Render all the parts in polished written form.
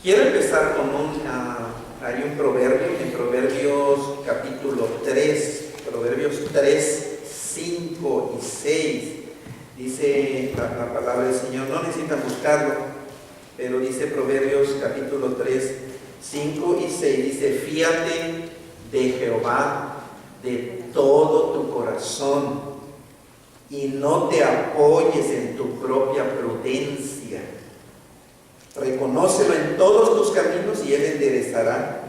Quiero empezar con hay un proverbio, en Proverbios capítulo 3, Proverbios 3, 5 y 6. Dice la palabra del Señor, no necesitan buscarlo, pero dice Proverbios capítulo 3, 5 y 6, dice: fíate de Jehová de todo tu corazón y no te apoyes en tu propia prudencia. Reconócelo en todos tus caminos y Él enderezará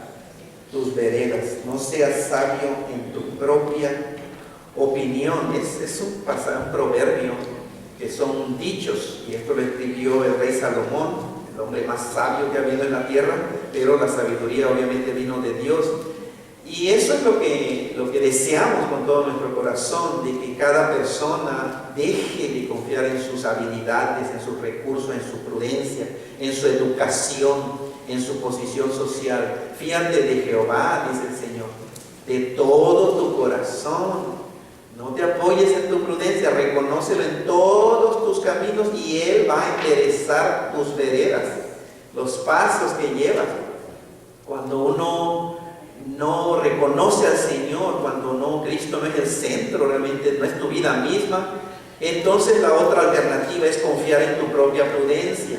tus veredas. No seas sabio en tu propia opinión. Es un proverbio que son dichos, y esto lo escribió el rey Salomón, el hombre más sabio que ha habido en la tierra, pero la sabiduría obviamente vino de Dios. Y eso es lo que deseamos con todo nuestro corazón, de que cada persona deje de confiar en sus habilidades, en sus recursos, en su prudencia, en su educación, en su posición social. Fíate de Jehová, dice el Señor, de todo tu corazón. No te apoyes en tu prudencia, reconócelo en todos tus caminos y Él va a enderezar tus veredas, los pasos que llevas. Cuando uno no reconoce al Señor, cuando Cristo no es el centro, realmente no es tu vida misma, entonces la otra alternativa es confiar en tu propia prudencia.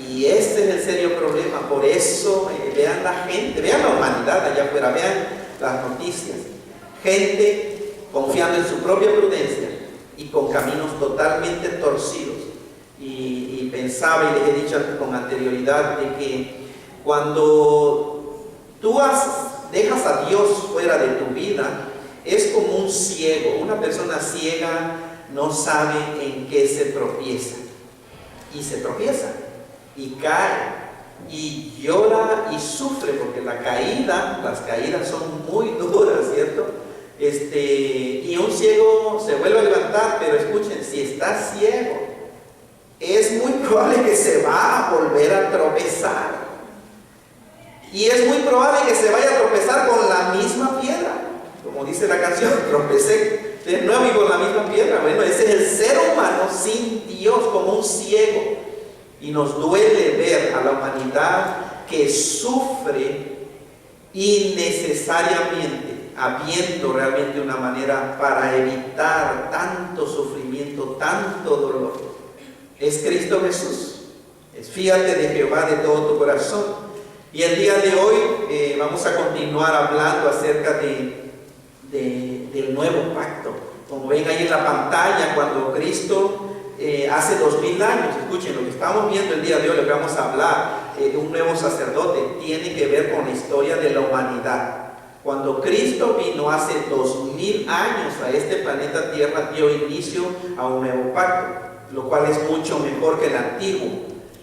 Y ese es el serio problema. Por eso vean la gente, vean la humanidad allá afuera, vean las noticias. Gente confiando en su propia prudencia y con caminos totalmente torcidos. Y pensaba, y les he dicho con anterioridad, de que cuando tú dejas a Dios fuera de tu vida, es como un ciego. Una persona ciega no sabe en qué se tropieza. Y se tropieza, y cae, y llora y sufre, porque las caídas son muy duras, ¿cierto? Y un ciego se vuelve a levantar, pero escuchen, si está ciego, es muy probable que se va a volver a tropezar. Y es muy probable que se vaya a tropezar con la misma piedra. Como dice la canción, tropecé de nuevo y con la misma piedra. Bueno, ese es el ser humano sin Dios, como un ciego. Y nos duele ver a la humanidad que sufre innecesariamente, habiendo realmente una manera para evitar tanto sufrimiento, tanto dolor. Es Cristo Jesús. Fíate de Jehová de todo tu corazón. Y el día de hoy vamos a continuar hablando acerca del nuevo pacto. Como ven ahí en la pantalla, cuando Cristo hace 2000 años, escuchen, lo que estamos viendo el día de hoy, lo que vamos a hablar de un nuevo sacerdote, tiene que ver con la historia de la humanidad. Cuando Cristo vino hace 2000 años a este planeta Tierra, dio inicio a un nuevo pacto, lo cual es mucho mejor que el antiguo.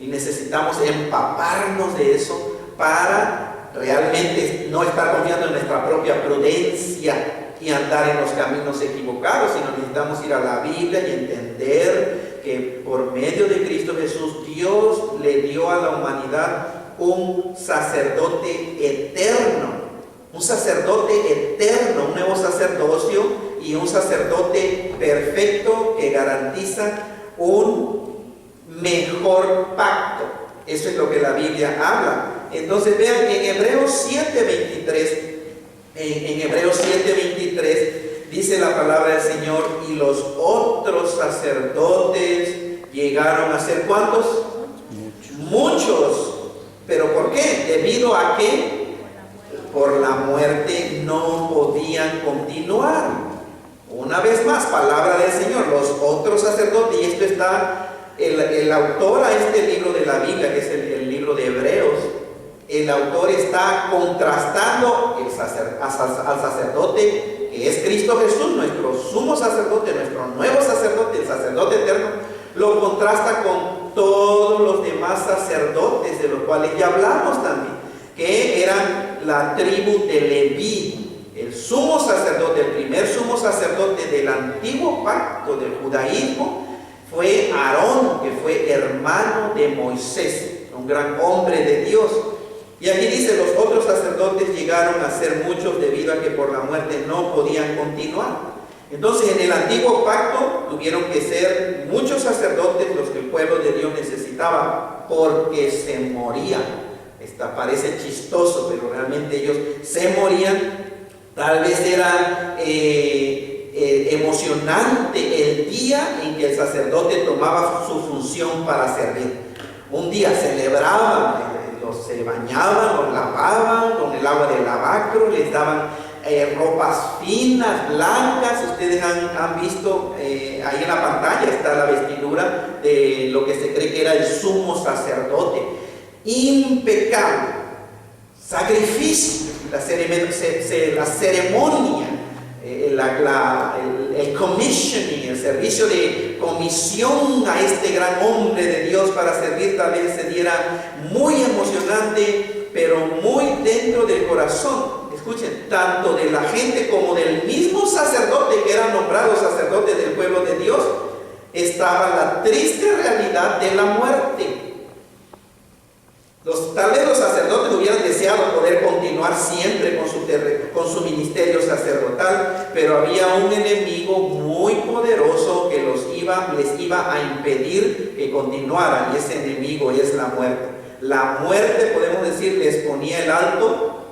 Y necesitamos empaparnos de eso para realmente no estar confiando en nuestra propia prudencia y andar en los caminos equivocados, sino necesitamos ir a la Biblia y entender que por medio de Cristo Jesús, Dios le dio a la humanidad un sacerdote eterno, un nuevo sacerdocio y un sacerdote perfecto que garantiza un mejor pacto. Eso es lo que la Biblia habla. Entonces vean, en Hebreos 7:23 dice la palabra del Señor: y los otros sacerdotes llegaron a ser ¿cuántos? Muchos. ¿Pero por qué? Debido a que por la muerte no podían continuar. Una vez más, palabra del Señor, los otros sacerdotes, y esto está, el autor a este libro de la Biblia, que es el libro de Hebreos, el autor está contrastando al sacerdote que es Cristo Jesús, nuestro sumo sacerdote, nuestro nuevo sacerdote, el sacerdote eterno, lo contrasta con todos los demás sacerdotes de los cuales ya hablamos también, que eran la tribu de Leví. El sumo sacerdote, el primer sumo sacerdote del antiguo pacto del judaísmo fue Aarón, que fue hermano de Moisés, un gran hombre de Dios. Y aquí dice: los otros sacerdotes llegaron a ser muchos debido a que por la muerte no podían continuar. Entonces, en el antiguo pacto tuvieron que ser muchos sacerdotes los que el pueblo de Dios necesitaba, porque se morían. Parece chistoso, pero realmente ellos se morían. Tal vez era emocionante el día en que el sacerdote tomaba su función para servir. Un día celebraban, se bañaban, los lavaban con el agua del lavacro, les daban ropas finas, blancas. Ustedes han visto, ahí en la pantalla está la vestidura de lo que se cree que era el sumo sacerdote. Impecable. Sacrificio, la ceremonia, el commissioning, el servicio de comisión a este gran hombre de Dios para servir, tal vez se diera muy emocionante, pero muy dentro del corazón. Escuchen, tanto de la gente como del mismo sacerdote que era nombrado sacerdote del pueblo de Dios, estaba la triste realidad de la muerte. Tal vez los sacerdotes hubieran deseado poder continuar siempre con su ministerio sacerdotal, pero había un enemigo muy poderoso que les iba a impedir que continuaran, y ese enemigo es la muerte. La muerte, podemos decir, les ponía el alto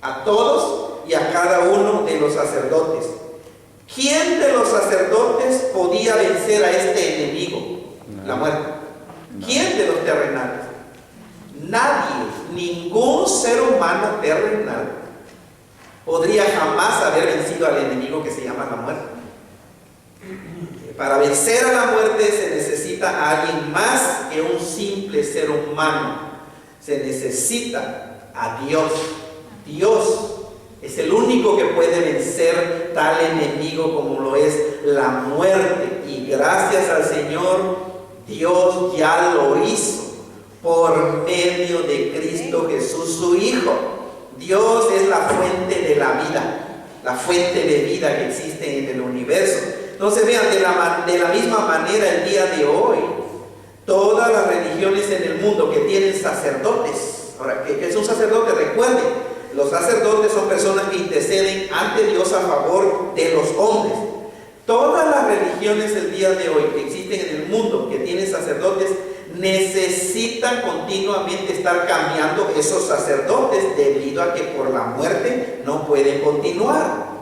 a todos y a cada uno de los sacerdotes. ¿Quién de los sacerdotes podía vencer a este enemigo? La muerte. ¿Quién de los terrenales? Nadie, ningún ser humano terrenal podría jamás haber vencido al enemigo que se llama la muerte. Para vencer a la muerte se necesita a alguien más que un simple ser humano. Se necesita a Dios. Dios es el único que puede vencer tal enemigo como lo es la muerte. Y gracias al Señor, Dios ya lo hizo por medio de Cristo Jesús, su Hijo. Dios es la fuente de la vida, la fuente de vida que existe en el universo. Entonces vean, de la misma manera el día de hoy, todas las religiones en el mundo que tienen sacerdotes. Ahora, ¿qué es un sacerdote? Recuerden, los sacerdotes son personas que interceden ante Dios a favor de los hombres. Todas las religiones el día de hoy que existen en el mundo que tienen sacerdotes necesitan continuamente estar cambiando esos sacerdotes debido a que por la muerte no pueden continuar.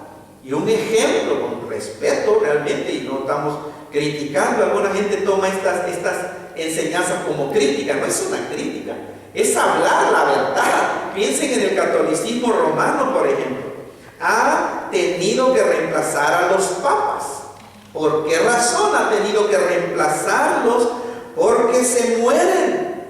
Y un ejemplo, con respeto realmente, y no estamos criticando, alguna gente toma estas enseñanzas como crítica. No es una crítica, es hablar la verdad. Piensen en el catolicismo romano, por ejemplo. Ha tenido que reemplazar a los papas. ¿Por qué razón ha tenido que reemplazarlos? Porque se mueren.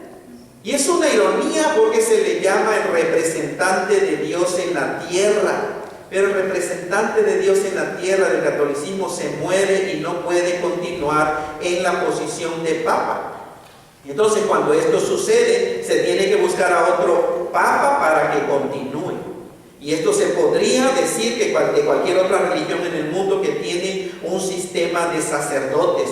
Y es una ironía porque se le llama el representante de Dios en la tierra. Pero el representante de Dios en la tierra del catolicismo se muere y no puede continuar en la posición de papa. Entonces, cuando esto sucede, se tiene que buscar a otro papa para que continúe. Y esto se podría decir que de cualquier otra religión en el mundo que tiene un sistema de sacerdotes.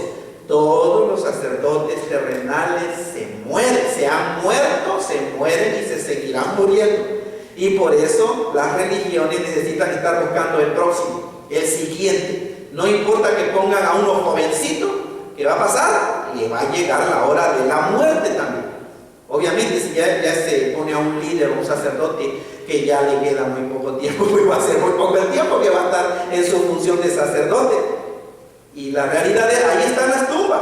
Todos los sacerdotes terrenales se mueren, se han muerto, se mueren y se seguirán muriendo. Y por eso las religiones necesitan estar buscando el próximo, el siguiente. No importa que pongan a uno jovencito, ¿qué va a pasar? Le va a llegar la hora de la muerte también. Obviamente, si ya se pone a un líder, un sacerdote que ya le queda muy poco tiempo, pues va a ser muy poco el tiempo que va a estar en su función de sacerdote. Y la realidad es, ahí están las tumbas.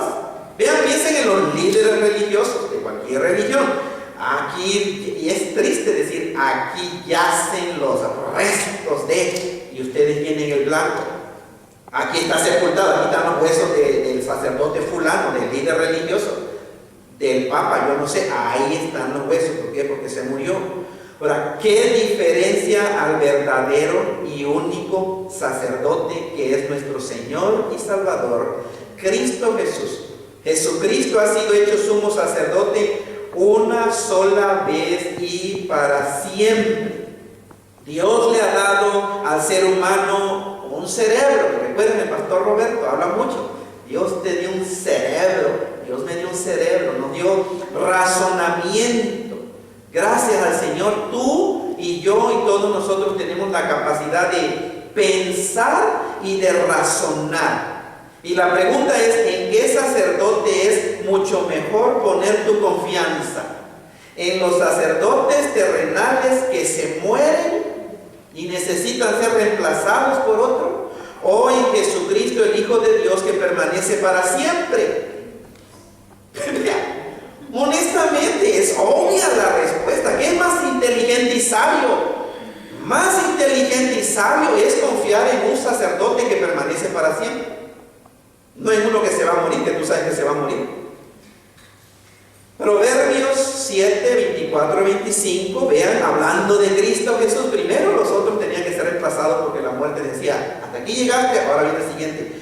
Vean, piensen en los líderes religiosos de cualquier religión. Aquí, y es triste decir, aquí yacen los restos de, y ustedes tienen el blanco. Aquí está sepultado, aquí están los huesos del sacerdote fulano, del líder religioso, del papa, yo no sé, ahí están los huesos. ¿Por qué? Porque se murió. Ahora, ¿qué diferencia al verdadero y único sacerdote que es nuestro Señor y Salvador, Cristo Jesús? Jesucristo ha sido hecho sumo sacerdote una sola vez y para siempre. Dios le ha dado al ser humano un cerebro. Recuerden, el pastor Roberto habla mucho. Dios te dio un cerebro. Dios me dio un cerebro, nos dio razonamiento. Gracias al Señor, tú y yo y todos nosotros tenemos la capacidad de pensar y de razonar. Y la pregunta es, ¿en qué sacerdote es mucho mejor poner tu confianza? en los sacerdotes terrenales que se mueren y necesitan ser reemplazados por otro, o en Jesucristo, el Hijo de Dios, que permanece para siempre. Honestamente, es obvia la respuesta. ¿Qué es más inteligente y sabio? Más inteligente y sabio es confiar en un sacerdote que permanece para siempre, no en uno que se va a morir, que tú sabes que se va a morir. Proverbios 7, 24, 25, vean, hablando de Cristo Jesús. Primero los otros tenían que ser reemplazados porque la muerte decía, hasta aquí llegaste, ahora viene el siguiente.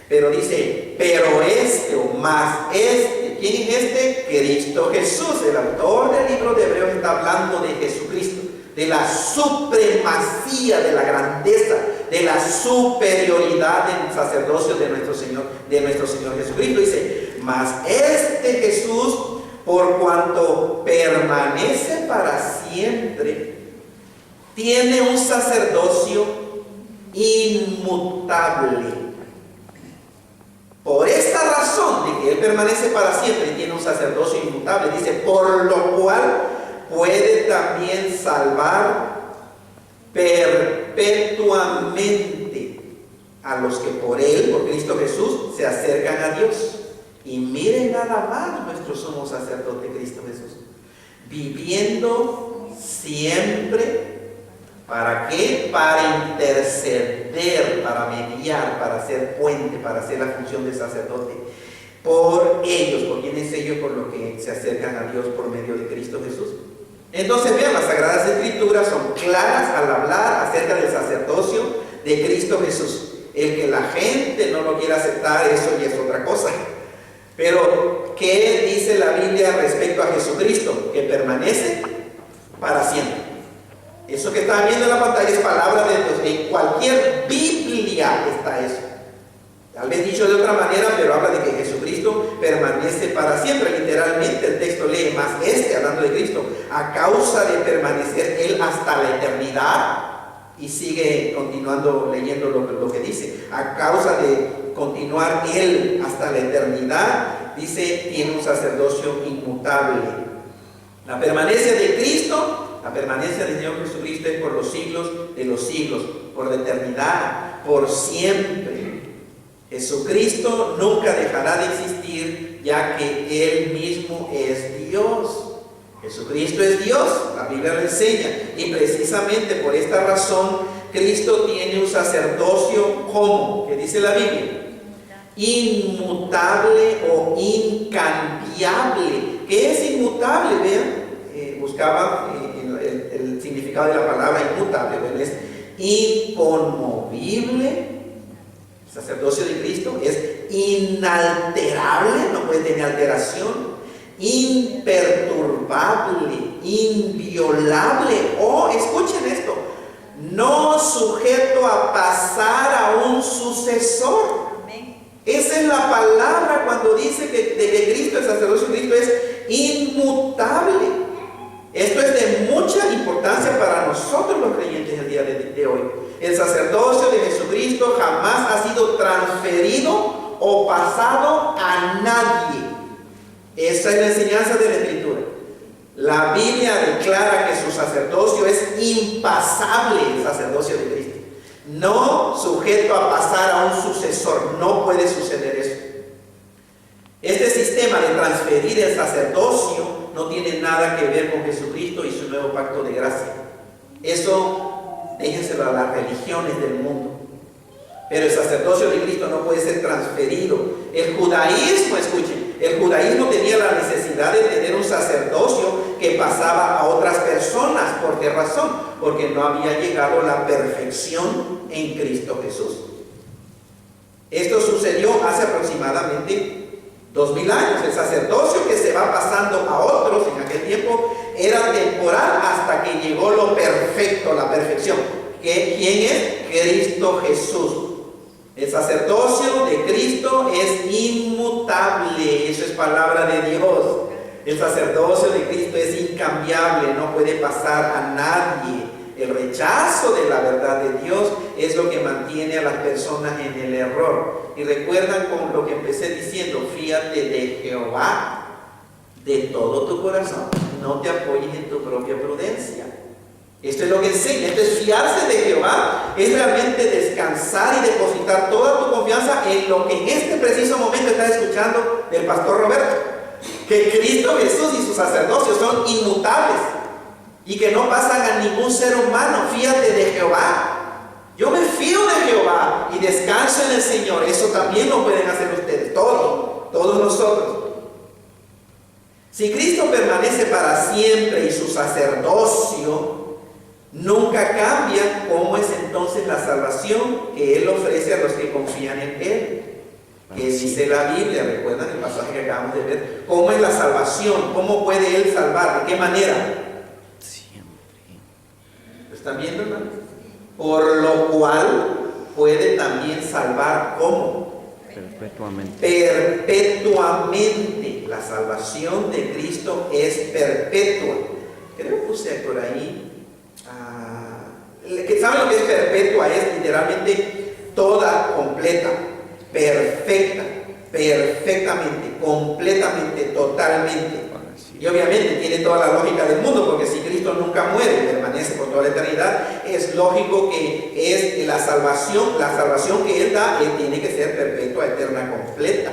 Pero dice, pero este, o más este, ¿quién es este? Cristo Jesús. El autor del libro de Hebreos está hablando de Jesucristo, de la supremacía, de la grandeza, de la superioridad del sacerdocio de nuestro Señor Jesucristo. Dice, mas este Jesús, por cuanto permanece para siempre, tiene un sacerdocio inmutable. Por esta razón de que Él permanece para siempre y tiene un sacerdocio inmutable, dice, por lo cual puede también salvar perpetuamente a los que por Él, por Cristo Jesús, se acercan a Dios. Y miren nada más nuestro sumo sacerdote Cristo Jesús, viviendo siempre, ¿para qué? Para interceder, para mediar, para hacer puente, para hacer la función de sacerdote por ellos. ¿Por quiénes ellos? Por los que se acercan a Dios por medio de Cristo Jesús. Entonces vean, las Sagradas Escrituras son claras al hablar acerca del sacerdocio de Cristo Jesús. El que la gente no lo quiera aceptar, eso ya es otra cosa. Pero, ¿qué dice la Biblia respecto a Jesucristo? Que permanece para siempre. Eso que están viendo en la pantalla es palabra de Dios. En cualquier Biblia está eso. Tal vez dicho de otra manera, pero habla de que Jesucristo permanece para siempre. Literalmente el texto lee, más hablando de Cristo, a causa de permanecer Él hasta la eternidad. Y sigue continuando leyendo lo que dice. A causa de continuar Él hasta la eternidad, dice, tiene un sacerdocio inmutable. La permanencia de Cristo, la permanencia del Señor Jesucristo es por los siglos de los siglos, por la eternidad, por siempre. Jesucristo nunca dejará de existir, ya que Él mismo es Dios. Jesucristo es Dios, la Biblia lo enseña, y precisamente por esta razón Cristo tiene un sacerdocio, ¿cómo? ¿Qué dice la Biblia? Inmutable o incambiable. ¿Qué es inmutable? Vean, buscaba el significado de la palabra inmutable. Bueno, es inconmovible. El sacerdocio de Cristo es inalterable, no puede tener alteración. Imperturbable, inviolable, o escuchen esto, no sujeto a pasar a un sucesor. Esa es la palabra cuando dice que de Cristo, el sacerdocio de Cristo es inmutable. Esto es de mucha importancia para nosotros los creyentes el día de hoy. El sacerdocio de Jesucristo jamás ha sido transferido o pasado a nadie. Esa es la enseñanza de la Escritura. La Biblia declara que su sacerdocio es impasable, el sacerdocio de Cristo. No sujeto a pasar a un sucesor, no puede suceder eso. Este sistema de transferir el sacerdocio no tiene nada que ver con Jesucristo y su nuevo pacto de gracia. Eso déjenselo a las religiones del mundo. Pero el sacerdocio de Cristo no puede ser transferido. El judaísmo, escuchen, el judaísmo tenía la necesidad de tener un sacerdocio que pasaba a otras personas. ¿Por qué razón? Porque no había llegado la perfección en Cristo Jesús. Esto sucedió hace aproximadamente 2000 años. El sacerdocio que se va pasando a otros en aquel tiempo era temporal hasta que llegó lo perfecto, la perfección. ¿Quién es? Cristo Jesús. El sacerdocio de Cristo es inmutable. Eso es palabra de Dios. El sacerdocio de Cristo es incambiable, no puede pasar a nadie. El rechazo de la verdad de Dios es lo que mantiene a las personas en el error. Y recuerdan con lo que empecé diciendo, fíate de Jehová de todo tu corazón, no te apoyes en tu propia prudencia. Esto es lo que enseña. Entonces, fiarse de Jehová es realmente descansar y depositar toda tu confianza en lo que en este preciso momento estás escuchando del pastor Roberto. Que Cristo Jesús y sus sacerdocios son inmutables y que no pasan a ningún ser humano. Fíjate de Jehová. Yo me fío de Jehová y descanso en el Señor. Eso también lo pueden hacer ustedes, todos nosotros. Si Cristo permanece para siempre y su sacerdocio nunca cambia, ¿cómo es entonces la salvación que Él ofrece a los que confían en Él? Que dice la Biblia, recuerdan el pasaje que acabamos de ver. ¿Cómo es la salvación? ¿Cómo puede Él salvar? ¿De qué manera? Siempre. ¿Lo están viendo, hermano? Por lo cual puede también salvar, ¿cómo? Perpetuamente. Perpetuamente. La salvación de Cristo es perpetua. Creo que puse por ahí. ¿Saben lo que es perpetua? Es literalmente toda, completa, perfecta, perfectamente, completamente, totalmente. Y obviamente tiene toda la lógica del mundo, porque si Cristo nunca muere, permanece por toda la eternidad, es lógico que es la salvación que Él da, Él tiene que ser perpetua, eterna, completa.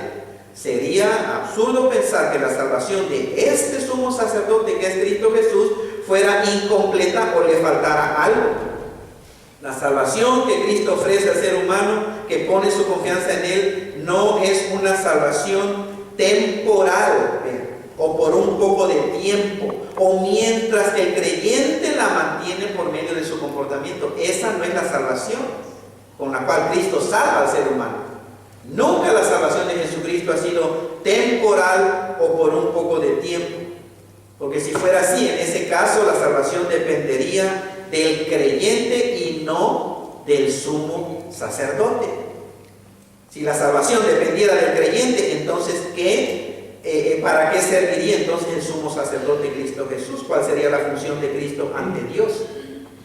Sería absurdo pensar que la salvación de este sumo sacerdote que es Cristo Jesús fuera incompleta o le faltara algo. La salvación que Cristo ofrece al ser humano que pone su confianza en Él no es una salvación temporal, o por un poco de tiempo, o mientras el creyente la mantiene por medio de su comportamiento. Esa no es la salvación con la cual Cristo salva al ser humano. Nunca la salvación de Jesucristo ha sido temporal o por un poco de tiempo. Porque si fuera así, en ese caso la salvación dependería del creyente y no del sumo sacerdote. Si la salvación dependiera del creyente, entonces ¿para qué serviría entonces el sumo sacerdote Cristo Jesús? ¿Cuál sería la función de Cristo ante Dios?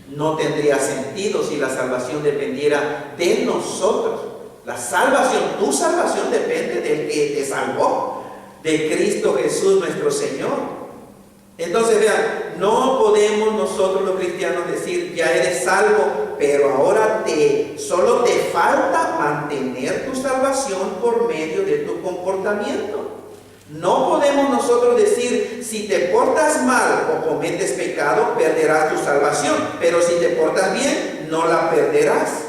No tendría sentido si la salvación dependiera de nosotros. La salvación, tu salvación depende del que te salvó, de Cristo Jesús nuestro Señor. Entonces vean, no podemos nosotros los cristianos decir, ya eres salvo, pero ahora solo te falta mantener tu salvación por medio de tu comportamiento. No podemos nosotros decir, si te portas mal o cometes pecado, perderás tu salvación, pero si te portas bien, no la perderás.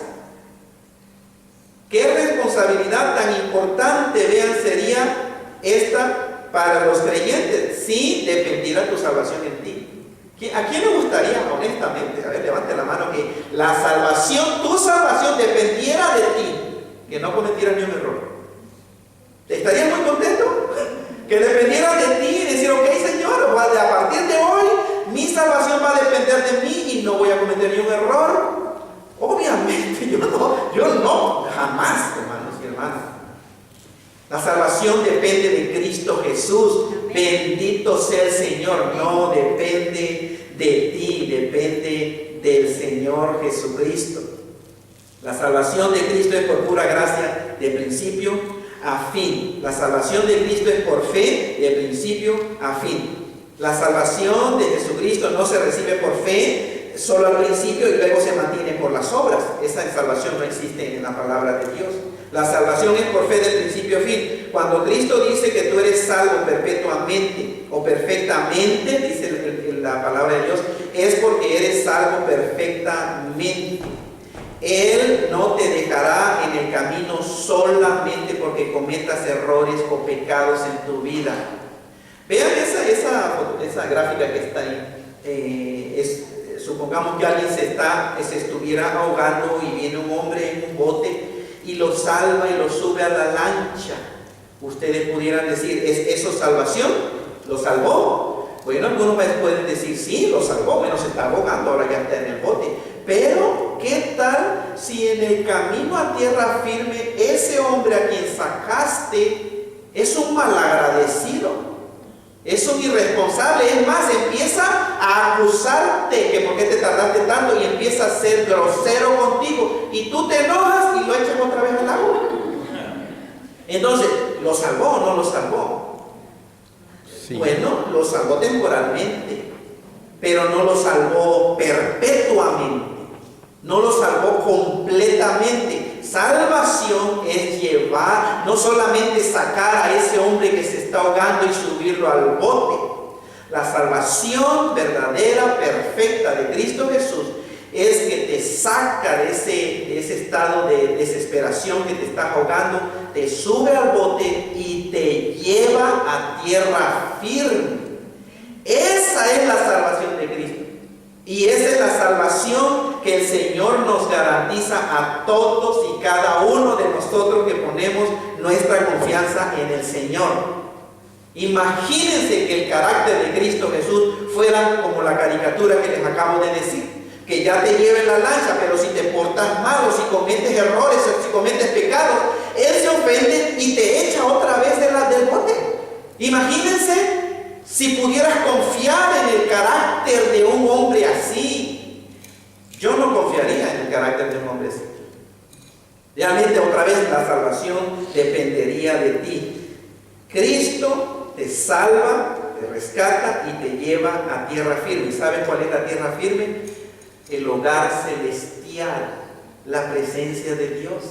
¿Qué responsabilidad tan importante, vean, sería esta para los creyentes si dependiera tu salvación en ti? ¿A quién le gustaría, honestamente, a ver, levante la mano, que la salvación, tu salvación dependiera de ti, que no cometieras ni un error? ¿Estarías muy contento? Que dependiera de ti y decir, ok, Señor, a partir de hoy mi salvación va a depender de mí y no voy a cometer ni un error. Obviamente, yo no, jamás, hermanos y hermanas. La salvación depende de Cristo Jesús. Bendito sea el Señor. No depende de ti, depende del Señor Jesucristo. La salvación de Cristo es por pura gracia de principio a fin. La salvación de Cristo es por fe de principio a fin. La salvación de Jesucristo no se recibe por fe solo al principio y luego se mantiene por las obras. Esa salvación no existe en la palabra de Dios. La salvación es por fe de principio a fin. Cuando Cristo dice que tú eres salvo perpetuamente o perfectamente, dice la palabra de Dios, es porque eres salvo perfectamente. Él no te dejará en el camino solamente porque cometas errores o pecados en tu vida. Vean esa gráfica que está ahí. Supongamos que alguien se estuviera ahogando y viene un hombre en un bote y lo salva y lo sube a la lancha. Ustedes pudieran decir, ¿es eso salvación? ¿Lo salvó? Bueno, algunos pueden decir, sí, lo salvó, bueno, se está ahogando, ahora ya está en el bote. Pero, ¿qué tal si en el camino a tierra firme ese hombre a quien sacaste es un malagradecido? Es un irresponsable, es más, empieza a acusarte que por qué te tardaste tanto y empieza a ser grosero contigo y tú te enojas y lo echas otra vez al agua. Entonces, ¿lo salvó o no lo salvó? Sí. Bueno, lo salvó temporalmente, pero no lo salvó perpetuamente, no lo salvó completamente. Salvación es llevar, no solamente sacar a ese hombre que se está ahogando y subirlo al bote. La salvación verdadera, perfecta de Cristo Jesús es que te saca de ese estado de desesperación que te está ahogando, te sube al bote y te lleva a tierra firme. Esa es la salvación de Cristo. Y esa es la salvación que el Señor nos garantiza a todos y cada uno de nosotros que ponemos nuestra confianza en el Señor. Imagínense que el carácter de Cristo Jesús fuera como la caricatura que les acabo de decir, que ya te lleve en la lancha, pero si te portas mal o si cometes errores o si cometes pecados, Él se ofende y te echa otra vez del bote. Imagínense si pudieras confiar en el carácter de un hombre así. Yo no confiaría en el carácter de un hombre así. Realmente otra vez la salvación dependería de ti. Cristo te salva, te rescata y te lleva a tierra firme. ¿Sabes cuál es la tierra firme? El hogar celestial, la presencia de Dios.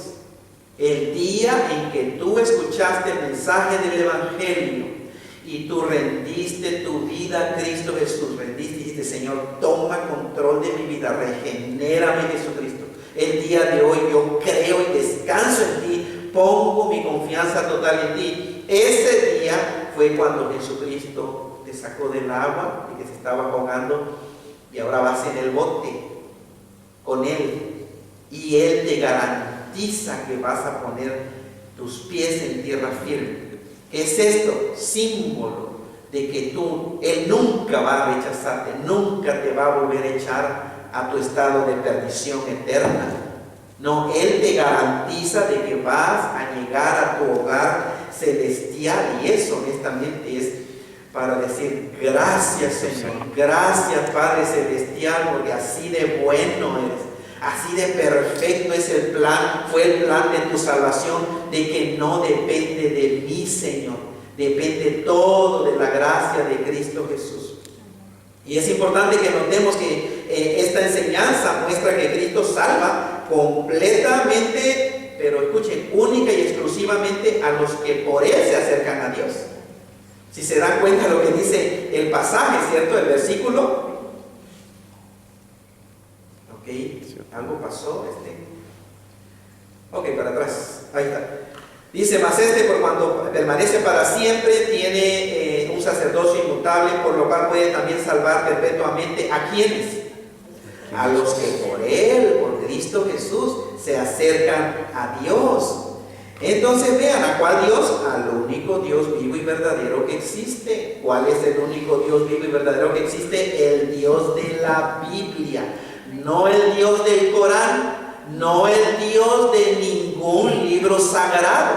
El día en que tú escuchaste el mensaje del Evangelio y tú rendiste tu vida a Cristo Jesús, rendiste y dijiste: Señor, toma control de mi vida, regenérame, Jesucristo. El día de hoy yo creo y descanso en ti, pongo mi confianza total en ti. Ese día fue cuando Jesucristo te sacó del agua y que se estaba ahogando, y ahora vas en el bote con Él, y Él te garantiza que vas a poner tus pies en tierra firme. ¿Qué es esto? Símbolo de que Él nunca va a rechazarte, nunca te va a volver a echar a tu estado de perdición eterna. No, Él te garantiza de que vas a llegar a tu hogar celestial, y eso honestamente es para decir: gracias, Señor, gracias, Padre Celestial, porque así de bueno eres, así de perfecto es el plan, fue el plan de tu salvación, de que no depende de mí, Señor, depende todo de la gracia de Cristo Jesús. Y es importante que notemos que esta enseñanza muestra que Cristo salva completamente, pero escuchen, única y exclusivamente a los que por Él se acercan a Dios. Si se dan cuenta de lo que dice el pasaje, ¿cierto? El versículo. Ok, algo pasó. Ok, para atrás. Ahí está. Dice: mas por cuando permanece para siempre, tiene un sacerdocio inmutable, por lo cual puede también salvar perpetuamente. ¿A quiénes? A los que por Él, por Cristo Jesús, se acercan a Dios. Entonces vean, ¿a cuál Dios? Al único Dios vivo y verdadero que existe. ¿Cuál es el único Dios vivo y verdadero que existe? El Dios de la Biblia, no el Dios del Corán, no el Dios de ningún libro sagrado.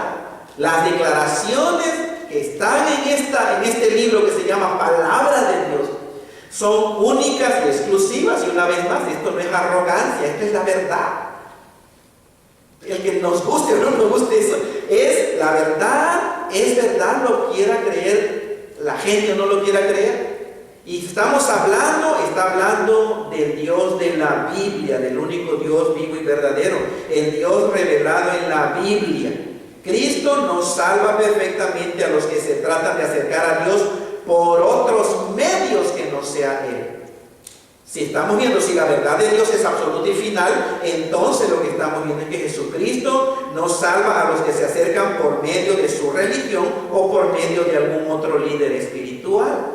Las declaraciones que están en este libro que se llama Palabra de Dios son únicas y exclusivas, y una vez más, esto no es arrogancia, esto es la verdad. El que nos guste o no nos guste, eso es la verdad, es verdad, lo quiera creer la gente o no lo quiera creer. Y está hablando del Dios de la Biblia, del único Dios vivo y verdadero, el Dios revelado en la Biblia. Cristo nos salva perfectamente a los que se tratan de acercar a Dios por otros medios que no sea Él. Si estamos viendo, si la verdad de Dios es absoluta y final, entonces lo que estamos viendo es que Jesucristo nos salva a los que se acercan por medio de su religión o por medio de algún otro líder espiritual.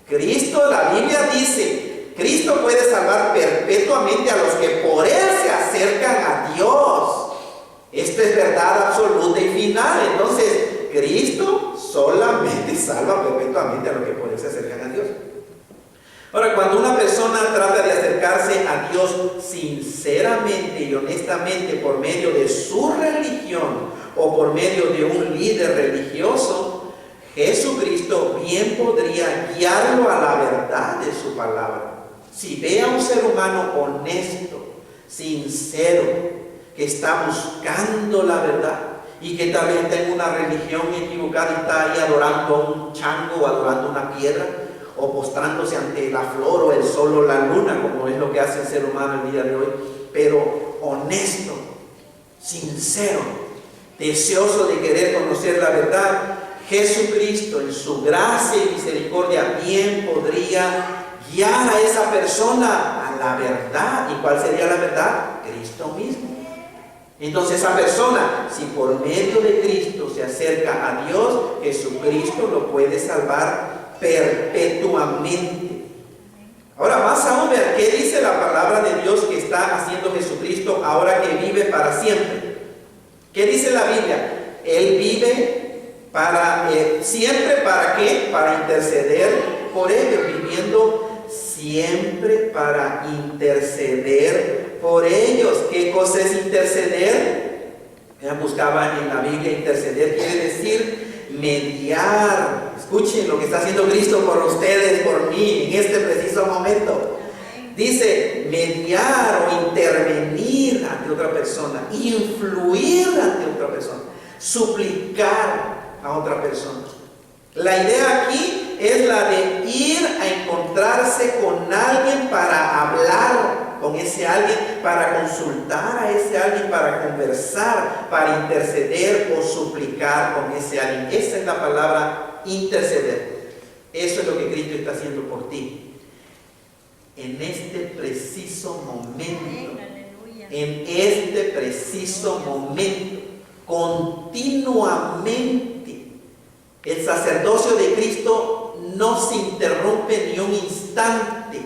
Cristo, la Biblia dice, Cristo puede salvar perpetuamente a los que por Él se acercan a Dios. Esto es verdad absoluta y final. Entonces, Cristo solamente salva perpetuamente a los que por Él se acercan a Dios. Ahora, cuando una persona trata de acercarse a Dios sinceramente y honestamente por medio de su religión o por medio de un líder religioso, Jesucristo bien podría guiarlo a la verdad de su palabra. Si ve a un ser humano honesto, sincero, que está buscando la verdad y que tal vez está en una religión equivocada y está ahí adorando a un chango o adorando una piedra o postrándose ante la flor o el sol o la luna, como es lo que hace el ser humano el día de hoy, pero honesto, sincero, deseoso de querer conocer la verdad. Jesucristo en su gracia y misericordia bien podría guiar a esa persona a la verdad. ¿Y cuál sería la verdad? Cristo mismo. Entonces esa persona, si por medio de Cristo se acerca a Dios, Jesucristo lo puede salvar perpetuamente. Ahora más aún, ver qué dice la palabra de Dios que está haciendo Jesucristo ahora que vive para siempre. ¿Qué dice la Biblia? Él vive para siempre, ¿para qué? Para interceder por ellos, viviendo siempre para interceder por ellos. ¿Qué cosa es interceder? Ya buscaba en la Biblia, interceder quiere decir mediar. Escuchen lo que está haciendo Cristo por ustedes, por mí, en este preciso momento. Dice mediar o intervenir ante otra persona, influir ante otra persona, suplicar a otra persona. La idea aquí es la de ir a encontrarse con alguien para hablar con ese alguien, para consultar a ese alguien, para conversar, para interceder o suplicar con ese alguien. Esa es la palabra interceder. Eso es lo que Cristo está haciendo por ti. En este preciso momento, en este preciso momento, continuamente, el sacerdocio de Cristo no se interrumpe ni un instante,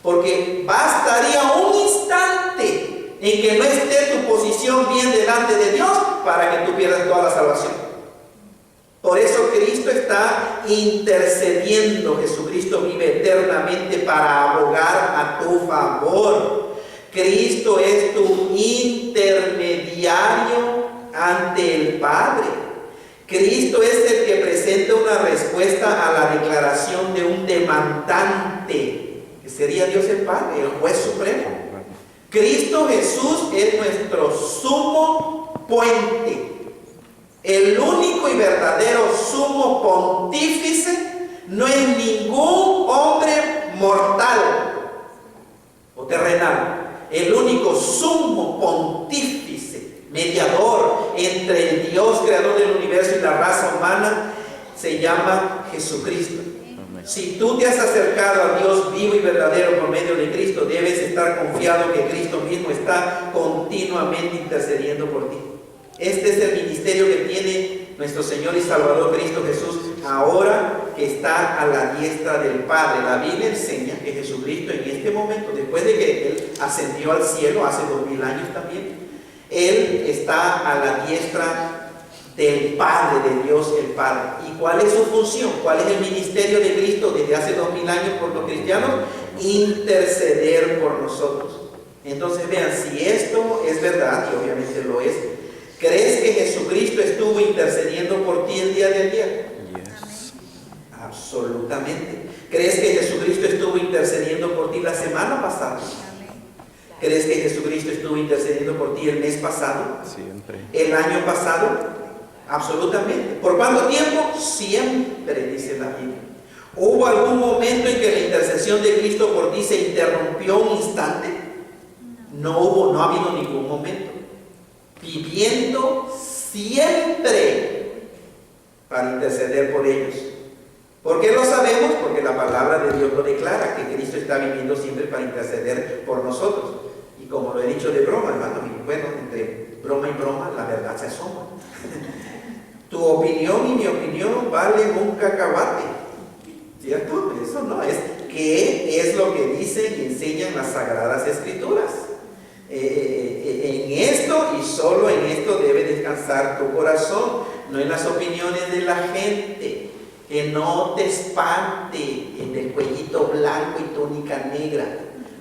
porque bastaría un instante en que no esté tu posición bien delante de Dios para que tú pierdas toda la salvación. Por eso Cristo está intercediendo. Jesucristo vive eternamente para abogar a tu favor. Cristo es tu intermediario ante el Padre. Cristo es el que presenta una respuesta a la declaración de un demandante, que sería Dios el Padre, el juez supremo. Cristo Jesús es nuestro sumo puente. El único y verdadero sumo pontífice no es ningún hombre mortal o terrenal. El único sumo pontífice, mediador entre el Dios creador del universo y la raza humana, se llama Jesucristo. Si tú te has acercado a Dios vivo y verdadero por medio de Cristo, debes estar confiado que Cristo mismo está continuamente intercediendo por ti. Este es el ministerio que tiene nuestro Señor y Salvador Cristo Jesús ahora que está a la diestra del Padre. La Biblia enseña que Jesucristo en este momento, después de que Él ascendió al cielo hace 2000 años también, Él está a la diestra del Padre, de Dios el Padre. ¿Y cuál es su función? ¿Cuál es el ministerio de Cristo desde hace 2000 años por los cristianos? Interceder por nosotros. Entonces vean, si esto es verdad, y obviamente lo es, ¿crees que Jesucristo estuvo intercediendo por ti el día de ayer? Yes. Absolutamente. ¿Crees que Jesucristo estuvo intercediendo por ti la semana pasada? ¿Crees que Jesucristo estuvo intercediendo por ti el mes pasado? Siempre. ¿El año pasado? Absolutamente. ¿Por cuánto tiempo? Siempre, dice la Biblia. ¿Hubo algún momento en que la intercesión de Cristo por ti se interrumpió un instante? No ha habido ningún momento. Viviendo siempre para interceder por ellos. ¿Por qué lo sabemos? Porque la palabra de Dios lo declara, que Cristo está viviendo siempre para interceder por nosotros. Y como lo he dicho de broma, hermano, bueno, entre broma y broma la verdad se asoma. Tu opinión y mi opinión valen un cacahuate, ¿cierto? Eso no es. ¿Qué es lo que dicen y enseñan las Sagradas Escrituras? En esto y solo en esto debe descansar tu corazón, no en las opiniones de la gente. Que no te espante el del cuellito blanco y túnica negra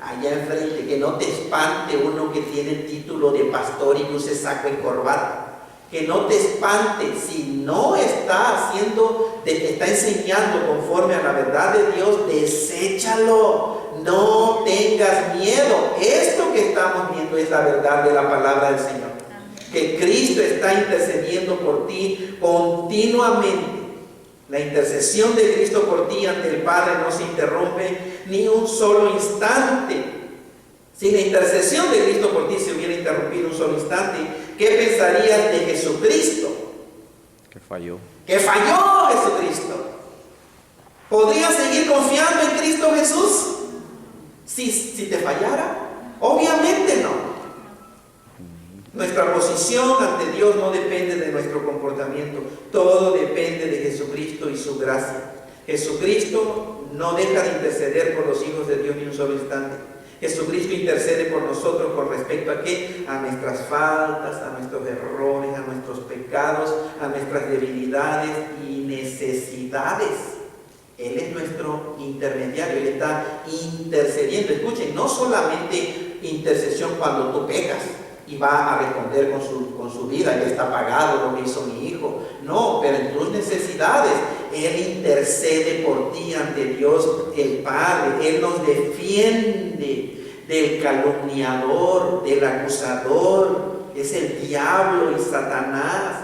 allá enfrente, que no te espante uno que tiene el título de pastor y use saco y corbata, que no te espante si no está está enseñando conforme a la verdad de Dios. Deséchalo. No tengas miedo. Esto que estamos viendo es la verdad de la palabra del Señor. que Cristo está intercediendo por ti continuamente. La intercesión de Cristo por ti ante el Padre no se interrumpe ni un solo instante. Si la intercesión de Cristo por ti se hubiera interrumpido un solo instante, ¿qué pensarías de Jesucristo? Que falló. Que falló Jesucristo. ¿Podrías seguir confiando en Cristo Jesús si te fallara? Obviamente no. Nuestra posición ante Dios no depende de nuestro comportamiento. Todo depende de Jesucristo y su gracia. Jesucristo no deja de interceder por los hijos de Dios ni un solo instante. Jesucristo intercede por nosotros con respecto a ¿qué? A nuestras faltas, a nuestros errores, a nuestros pecados, a nuestras debilidades y necesidades. Él es nuestro intermediario, Él está intercediendo. Escuchen, no solamente intercesión cuando tú pecas y va a responder con su vida, ya está pagado lo que hizo mi hijo. No, pero en tus necesidades, Él intercede por ti ante Dios el Padre. Él nos defiende del calumniador, del acusador, es el diablo y Satanás.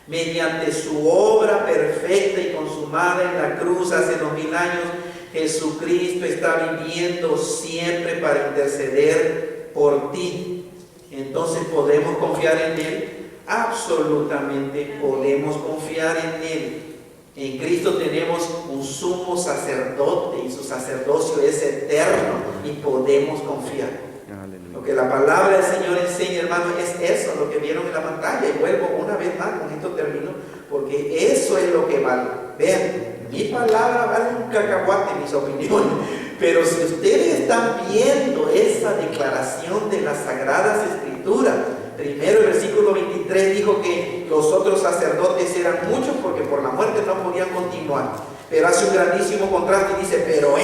Mediante su obra perfecta y consumada en la cruz hace 2000 años, Jesucristo está viviendo siempre para interceder por ti. Entonces, ¿podemos confiar en Él? Absolutamente podemos confiar en Él. En Cristo tenemos un sumo sacerdote y su sacerdocio es eterno y podemos confiar. Lo que la palabra del Señor enseña, hermano, es eso, lo que vieron en la pantalla. Y vuelvo una vez más, con esto termino, porque eso es lo que vale. Vean, mi palabra vale un cacahuate, mis opiniones. Pero si ustedes están viendo esa declaración de las Sagradas Escrituras, primero el versículo 23 dijo que los otros sacerdotes eran muchos porque por la muerte no podían continuar. Pero hace un grandísimo contraste y dice, pero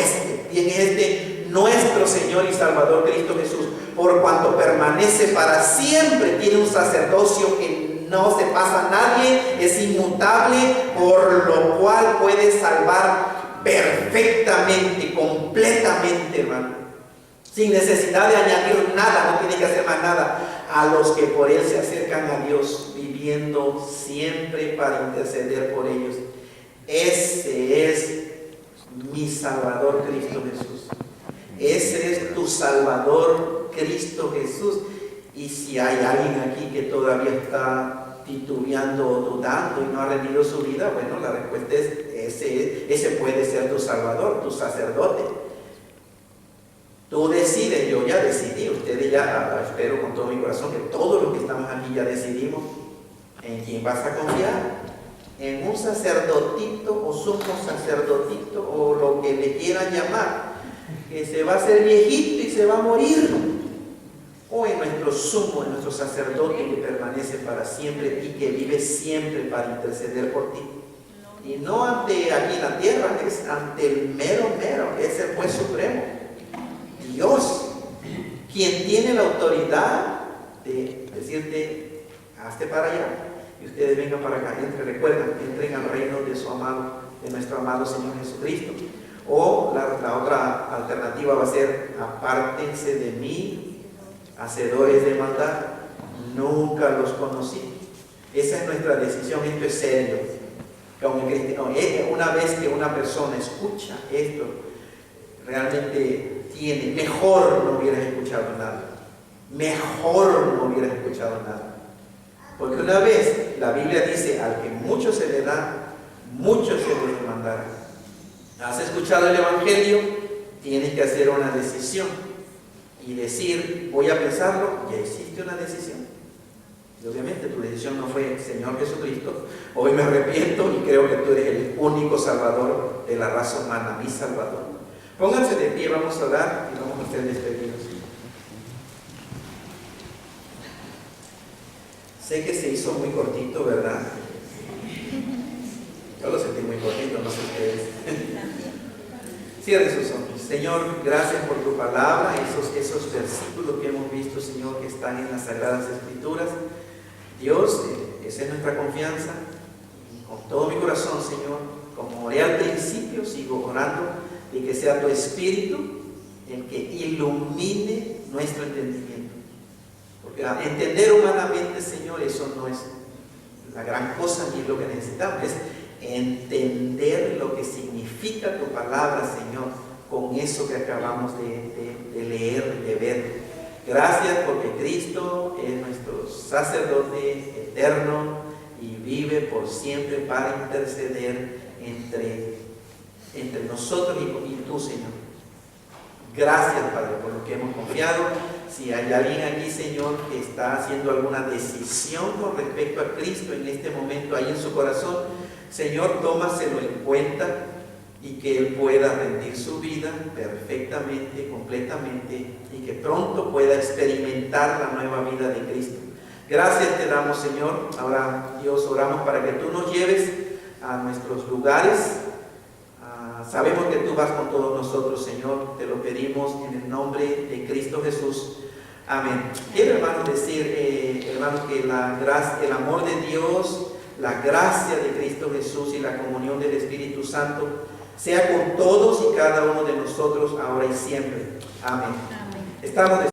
¿quién es este? Nuestro Señor y Salvador Cristo Jesús, por cuanto permanece para siempre, tiene un sacerdocio que no se pasa a nadie, es inmutable, por lo cual puede salvar perfectamente, completamente, hermano, sin necesidad de añadir nada, no tiene que hacer más nada, a los que por Él se acercan a Dios, viviendo siempre para interceder por ellos. Ese es mi Salvador Cristo Jesús. Ese es tu Salvador Cristo Jesús. Y si hay alguien aquí que todavía está titubeando o dudando y no ha rendido su vida, bueno, la respuesta es ese puede ser tu Salvador, tu sacerdote. Tú decides, yo ya decidí, ustedes ya, espero con todo mi corazón que todos los que estamos aquí ya decidimos en quién vas a confiar. En un sacerdotito o sumo sacerdotito o lo que le quieran llamar, que se va a hacer viejito y se va a morir, o en nuestro sumo, en nuestro sacerdote que permanece para siempre y que vive siempre para interceder por ti. Y no ante aquí en la tierra, es ante el mero, es el juez supremo, Dios, quien tiene la autoridad de decirte, hazte para allá y ustedes vengan para acá. Entren al reino de su amado, de nuestro amado Señor Jesucristo. O la otra alternativa va a ser, apártense de mí, hacedores de maldad, nunca los conocí. Esa es nuestra decisión, esto es serio. Una vez que una persona escucha esto, realmente mejor no hubieras escuchado nada. Mejor no hubieras escuchado nada. Porque una vez la Biblia dice, al que mucho se le da, mucho se le demandará. ¿Has escuchado el Evangelio? Tienes que hacer una decisión y decir, voy a pensarlo. Ya hiciste una decisión. Y obviamente tu decisión no fue, Señor Jesucristo, hoy me arrepiento y creo que tú eres el único Salvador de la raza humana, mi Salvador. Pónganse de pie, vamos a orar y vamos a ser despedidos. Sé que se hizo muy cortito, ¿verdad? Yo lo sentí muy cortito, no sé ustedes. Cierren sus ojos. Señor, gracias por tu palabra, esos versículos que hemos visto, Señor, que están en las Sagradas Escrituras. Dios, esa es nuestra confianza. Y con todo mi corazón, Señor, como oré al principio, sigo orando de que sea tu Espíritu el que ilumine nuestro entendimiento. Porque entender humanamente, Señor, eso no es la gran cosa ni es lo que necesitamos, es entender lo que significa tu palabra, Señor, con eso que acabamos de leer, de ver. Gracias porque Cristo es nuestro sacerdote eterno y vive por siempre para interceder entre nosotros y tú, Señor. Gracias, Padre, por lo que hemos confiado. Si hay alguien aquí, Señor, que está haciendo alguna decisión con respecto a Cristo en este momento, ahí en su corazón, Señor, tómaselo en cuenta y que Él pueda rendir su vida perfectamente, completamente, y que pronto pueda experimentar la nueva vida de Cristo. Gracias te damos, Señor. Ahora, Dios, oramos para que tú nos lleves a nuestros lugares. Sabemos que tú vas con todos nosotros, Señor. Te lo pedimos en el nombre de Cristo Jesús. Amén. Quiero, hermanos, decir, hermanos, que la gracia, el amor de Dios, la gracia de Cristo Jesús y la comunión del Espíritu Santo sea con todos y cada uno de nosotros ahora y siempre. Amén. Estamos